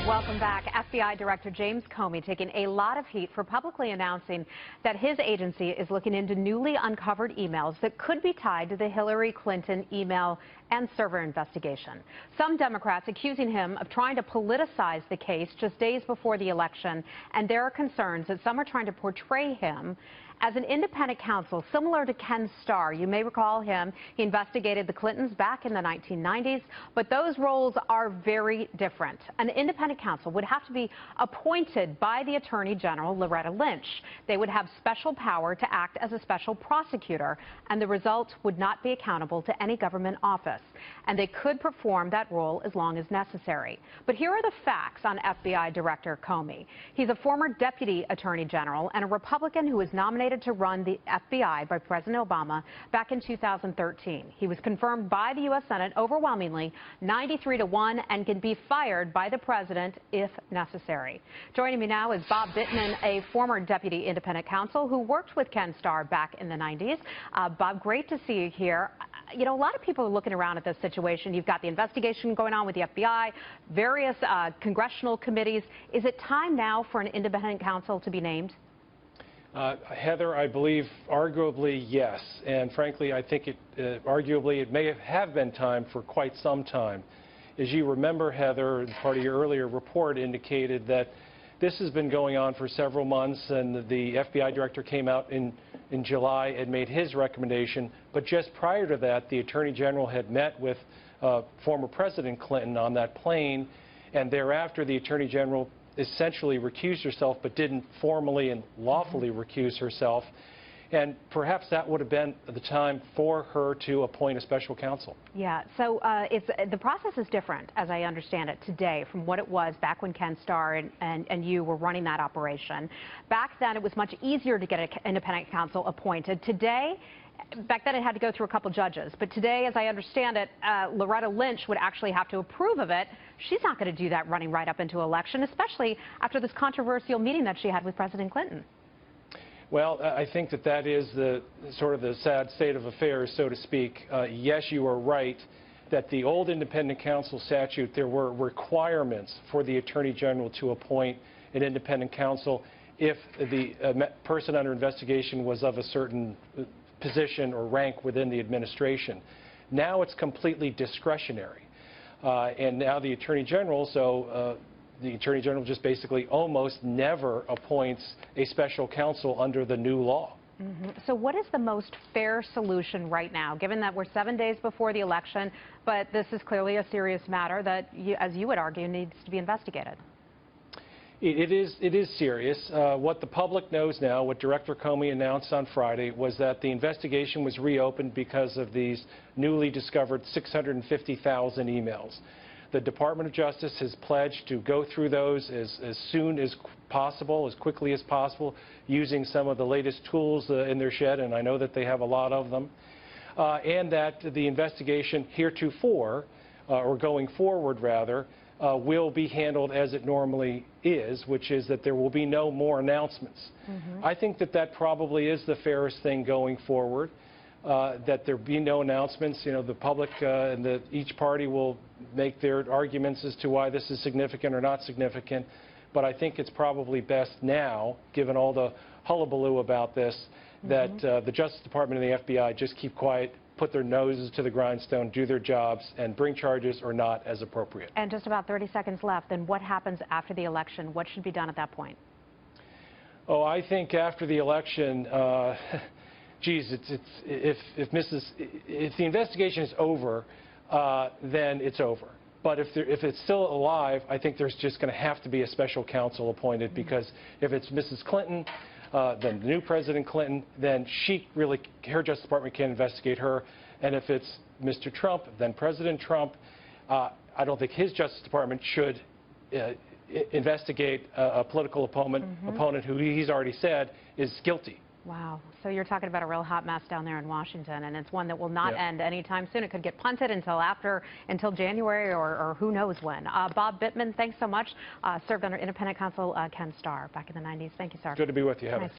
Welcome back. FBI Director James Comey taking a lot of heat for publicly announcing that his agency is looking into newly uncovered emails that could be tied to the Hillary Clinton email and server investigation. Some Democrats accusing him of trying to politicize the case just days before the election, and there are concerns that some are trying to portray him as an independent counsel similar to Ken Starr. You may recall him. He investigated the Clintons back in the 1990s, but those roles are very different. An independent counsel would have to be appointed by the Attorney General, Loretta Lynch. They would have special power to act as a special prosecutor, and the result would not be accountable to any government office. And they could perform that role as long as necessary. But here are the facts on FBI Director Comey. He's a former Deputy Attorney General and a Republican who was nominated to run the FBI by President Obama back in 2013. He was confirmed by the U.S. Senate overwhelmingly 93-1 and can be fired by the president if necessary. Joining me now is Bob Bittman, a former Deputy Independent Counsel who worked with Ken Starr back in the 90s. Bob, great to see you here. You know, a lot of people are looking around at this situation. You've got the investigation going on with the FBI, various congressional committees. Is it time now for an independent counsel to be named? Heather, I believe arguably yes, and frankly I think arguably it may have been time for quite some time. As you remember, Heather, part of your earlier report indicated that this has been going on for several months, and the FBI director came out in July and made his recommendation, but just prior to that the Attorney General had met with former President Clinton on that plane, and thereafter the Attorney General essentially recused herself but didn't formally and lawfully recuse herself, and perhaps that would have been the time for her to appoint a special counsel. Yeah, so the process is different, as I understand it, today from what it was back when Ken Starr and you were running that operation. Back then it was much easier to get an independent counsel appointed. Today, back then it had to go through a couple judges, but today, as I understand it, Loretta Lynch would actually have to approve of it. She's not going to do that running right up into election, especially after this controversial meeting that she had with President Clinton. Well, I think that is the sort of the sad state of affairs, so to speak. Yes, you are right that the old independent counsel statute, there were requirements for the Attorney General to appoint an independent counsel if the person under investigation was of a certain position or rank within the administration. Now it's completely discretionary. And now the Attorney General, the Attorney General just basically almost never appoints a special counsel under the new law. So what is the most fair solution right now, given that we're 7 days before the election, but this is clearly a serious matter that, as you would argue, needs to be investigated? It is serious. What the public knows now, what Director Comey announced on Friday, was that the investigation was reopened because of these newly discovered 650,000 emails. The Department of Justice has pledged to go through those as soon as possible, as quickly as possible, using some of the latest tools in their shed, and I know that they have a lot of them, and that the investigation heretofore, or going forward rather, will be handled as it normally is, which is that there will be no more announcements. I think that probably is the fairest thing going forward, that there be no announcements. You know, the public and each party will make their arguments as to why this is significant or not significant, but I think it's probably best now, given all the hullabaloo about this, that the Justice Department and the FBI just keep quiet, put their noses to the grindstone, do their jobs, and bring charges or not as appropriate. And just about 30 seconds left, then what happens after the election? What should be done at that point? Oh, I think after the election, geez, if the investigation is over, then it's over. But if it's still alive, I think there's just going to have to be a special counsel appointed, because if it's Mrs. Clinton, then the new President Clinton, then her Justice Department can't investigate her. And if it's Mr. Trump, then President Trump, I don't think his Justice Department should investigate a political opponent who he's already said is guilty. Wow. So you're talking about a real hot mess down there in Washington, and it's one that will not end anytime soon. It could get punted until January or who knows when. Bob Bittman, thanks so much. Served under independent counsel Ken Starr back in the 90s. Thank you, sir. Good to be with you, Heather. Nice.